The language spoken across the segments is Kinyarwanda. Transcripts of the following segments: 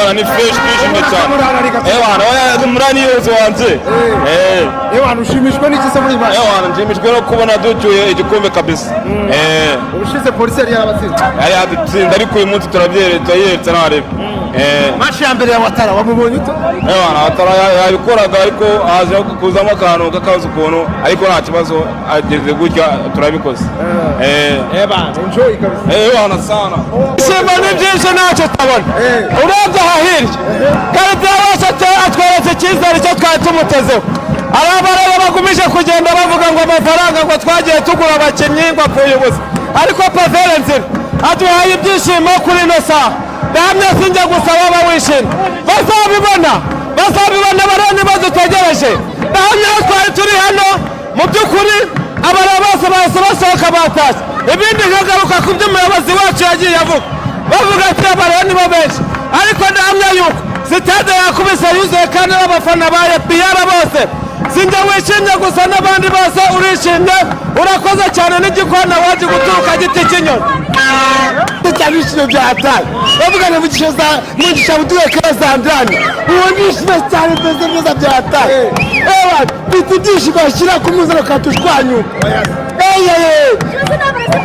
Ewana ni fresh twishimye cyane. Ewana oya murani yose wanze. Ewana ushimishwe n'iki se muri match? Ewana nshimishwe no kubona ducyuye igikombe kabisa. Ubushize polisi yari yarabatsinze. Yari yadutsinze ariko uyu munsi turabyeretse narebe. Match ya mbere ya Watara wamubonye ute? Ewana Watara yabikoraga ariko aje kuzamo akantu kakaza ukuntu ariko nta kibazo ageze gutya turabikoze. Enjoy kabisa. Ewana sana. Simba ni byinshi ntacyo tabona. Urebye ahahirya. Kandi wese atweretse icyizere cyo twari tumutezeho. Ababareba bagumije kugenda bavuga ngo amafaranga ngo twagiye tugura abakinnyi ngo apfuye ubusa. Ariko Pavele Nzira aduhaye ibyishimo kuri ino saha. Namwe sinjye gusaba bawishimye. Bazabibona barani badutegereje. Namwe twari turi hano mu by'ukuri abara bose bahise basohoka batashye. Ibindi nkagaruka ku by'umuyobozi wacu yagiye avuga. Bavuga ati abarani bo benshi. Ariko namwe yuko sitade yakubise yuzuye kandi n'abafana ba APR bose. Sinjye wishimye gusa n'abandi bose urishimye. Urakoze cyane n'igikona waje guturuka giti cy'inyoni. Tutabishije bya hatari. Bavuga ngo mugisha butuye keza ndani. Uwishimye cyane neza bya hatari. Bitidishi bashira ku muzero katushwanyu.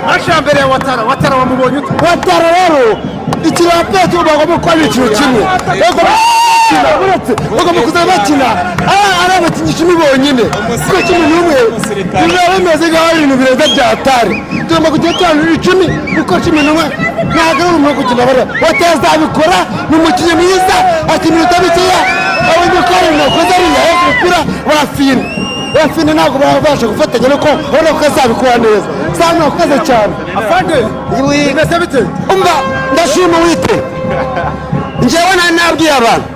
Match mbere ya Watara wamubonye ute? Watara rero ikirapeto bagomba kwari ikintu kimwe. Bagomba kuza bakina abakinnyi 10 bonyine. Kuko 11 biba bimeze nk'aho ibintu bireza bya hatari. Tugomba kujya tanu 10 kuko 11 ntabwo ari umuntu kugenda bara. Watara azabikora ni umukinnyi mwiza akinira utabikiya. Abanyakari nakoze ari umupira barafina. Bafine ntabwo babasha gufatanya nuko ubona ko azabikora neza. Sana ukaze cyane. Afande, bimeze bite? Umva ndashima wite. Njyewe nabwiye abantu.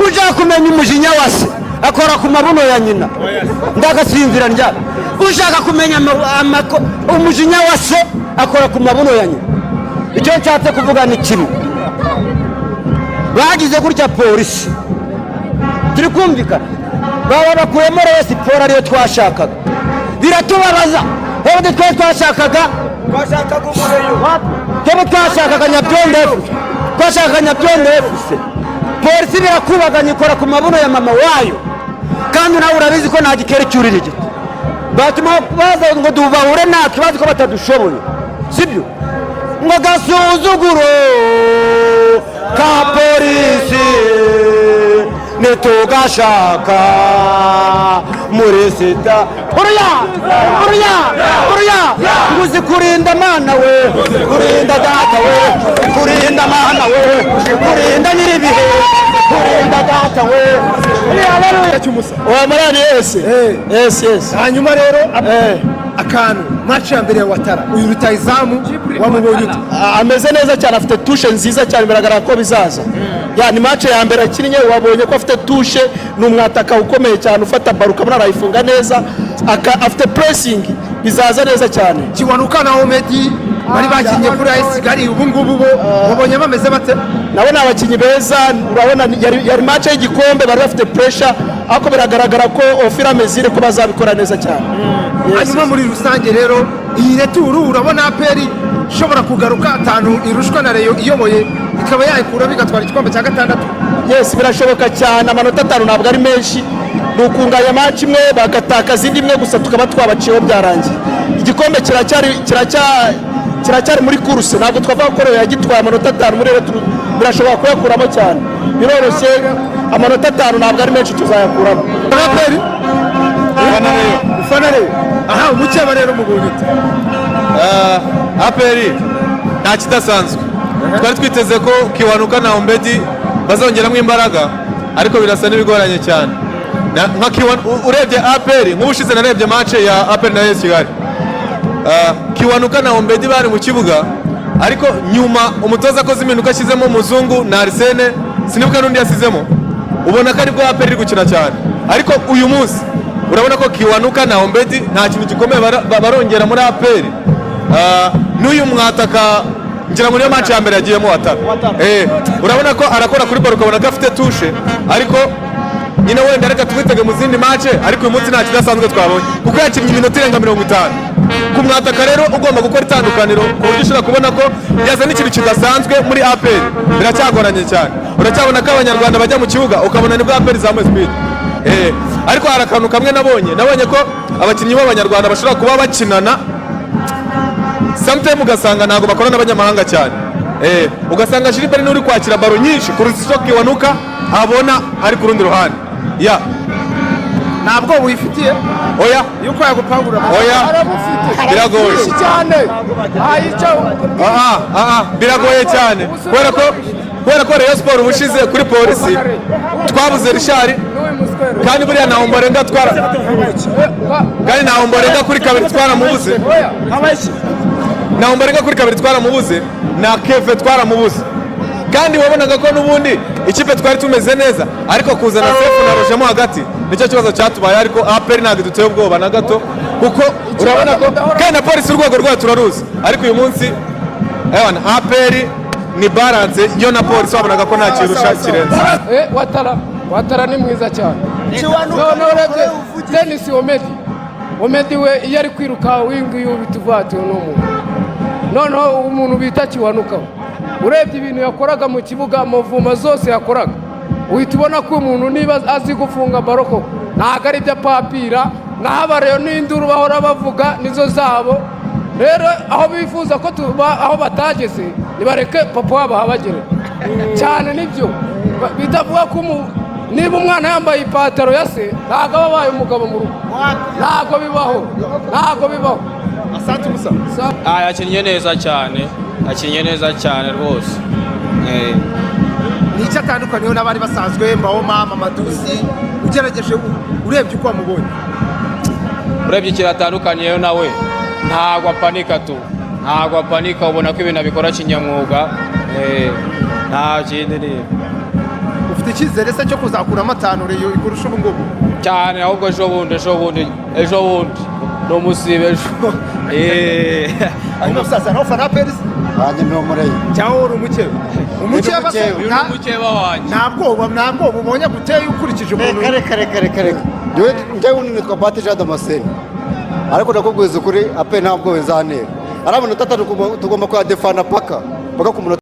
Uja kumenya umujinya wase akora ku mabuno ya nyina. Ndagasinzira njya. Ushaka kumenya umujinya wase akora ku mabuno ya nyina. Icyo nshatse kuvuga ni kimwe. Bagize gutya polisi. Turi kumvikana. Baba bakuyemo rero siporo ariyo twashakaga. Biratubabaza. Hebe twashakaga umureyo. Hebe twashakaga Nyabyondo. Twashakaga Nyabyondo FC. Polisi birakubaganya ikora ku mabuno ya mama wayo. Kandi nawe urabizi ko nta gikere cyurira igiti. Batuma baza ngo dubahure natwe bazi ko batadushoboye. Sibyo? Ngo gasuzuguro ka polisi netugashaka muri sita nguzi kurinda mana we kurinda data we kurinda mana we kurinda nyiribihe kurinda data we Marani yes hanyuma rero akantu match ya mbere ya Watara uyu rutayizamu wamubonye ute? Ameze neza cyane afite touche nziza cyane biragaragara ko bizaza. Ni match ya mbere akinnye wabonye ko afite touche n'umwataka ukomeye cyane ufata baruka muri arayifunga neza afite pressing bizaza neza cyane. Kiwanuka na Omedi bari bakinye kuri AS Kigali ubu ngubu bo wabonye bameze bate? Nabona abakinyi beza urabona yari match y'igikombe bari bafite pressure ako biragaragara ko Ofira Mezire ko bazabikora neza cyane. Hanyuma muri rusange rero iyi returu urabona aperi ishobora kugaruka atanu irushwa na Rayon iyoboye ikaba yayikura bigatwara igikombe cya gatandatu. Yes birashoboka cyane amanota 5 ntabwo ari menshi nukunganya match imwe bagatakaza indi imwe gusa tukaba twabaciyeho byarangiye. Igikombe kiracyari muri kuruse ntabwo twavuga ko yagitwaye amanota 5 muri rero birashoboka kuyakuramo cyane. Biroroshye amanota 5 ntabwo ari menshi tuzayakuramo. Aperi Fanare aha umucyaba rero mubonyete Aperi nta kidasanzwe. Twari twiteze ko Kiwanuka na Omedi bazongeramo imbaraga ariko birasa n'ibigoranye cyane. Nka urebye Aperi nk'ubushize narebye match ya Aperi na AS Kigali. Kiwanuka na Omedi bari mu kibuga ariko nyuma umutoza akoze impinduka ashyizemo Muzungu na Arsene sinibuka n'undi yasizemo ubona ko aribwo Aperi iri gukina cyane. Ariko uyu munsi urabona ko Kiwanuka na Omedi nta kintu gikomeye barongera muri APR. N'uyu mwataka ngira ngo niyo match ya mbere yagiyemo Watara. Urabona ko arakora kuri ball ukabona ko afite touche ariko nyine wenda reka twitege mu zindi match ariko uyu munsi nta kidasanzwe twabonye kuko yakinnye iminota irenga 50. ku mwataka rero ugomba gukora itandukaniro ku buryo ushobora kubona ko yazana ikintu kidasanzwe muri APR biracyagoranye cyane. Uracyabona ko abanyarwanda bajya mu kibuga ukabona nibwo APR izamuye speed. Ariko hari akantu kamwe nabonye ko abakinnyi b'abanyarwanda bashobora kuba bakinana sometimes ugasanga ntabwo bakora n'abanyamahanga cyane. Ugasanga Gilbert ni uri kwakira baro nyinshi ku rusoke Kiwanuka abona ari ku rundi ruhande. ntabwo wifitiye oya yuko yagupangura oya biragoye cyane biragoye cyane kubera ko Rayon Sport ubushize kuri polisi twabuze Richard kandi buriya ntaho mborenga kuri kabiri twaramubuze na Keve twaramubuze kandi wabonaga ko n'ubundi ikipe twari tumeze neza ariko kuzana Sefu na Roger mo hagati nicyo kibazo cyatubaye ariko APR ntabwo duteye ubwoba na gato kuko urabona ko kandi na polisi urwego rwayo turaruzi ariko uyu munsi APR ni balance yo na polisi wabonaga ko nta kirusha kirenze. Watara ni mwiza cyane none urebye Dennis Omedi we iyo ari kwiruka wingiye bituvate n'umuntu noneho umuntu bita Kiwanuka urebye ibintu yakoraga mu kibuga muvuma zose yakoraga uhita ubona ko umuntu niba azi gufunga baroko ntabwo ari ibyo apapira n'abareyo n'induru bahora bavuga nizo zabo rero aho bifuza ko aho batageze nibareke papa wabo habagere cyane nibyo bitavuga ko niba umwana yambaye ipataro ya se ntabwo aba abaye umugabo mu rugo ntabwo bibaho. Asante Musa yakinnye neza cyane rwose. ni icyo atandukaniyeho n'abari basanzwe Mbawoma Mamadusi ugerageje urebye uko wamubonye urebye ikintu atandukaniyeho nawe ntabwo apanika ubona ko ibintu abikora kinyamwuga nta kindi ni ufite icyizere se cyo kuzakuramo atanu Rayon ikurusha ubu ngubu cyane ahubwo ejo bundi ni umusibe ejo. hanyuma sasa nawe ufana APR wanjye ni umureye cyangwa uri umukeba umukeba wanjye ntabwo ubonye guteye ukurikije umuntu reka njyewe nitwa Bahati Jean Damascene ariko ndakubwiza ukuri APR ntabwo wenzanira ari amanota atatu tugomba kuyadefana paka ku munota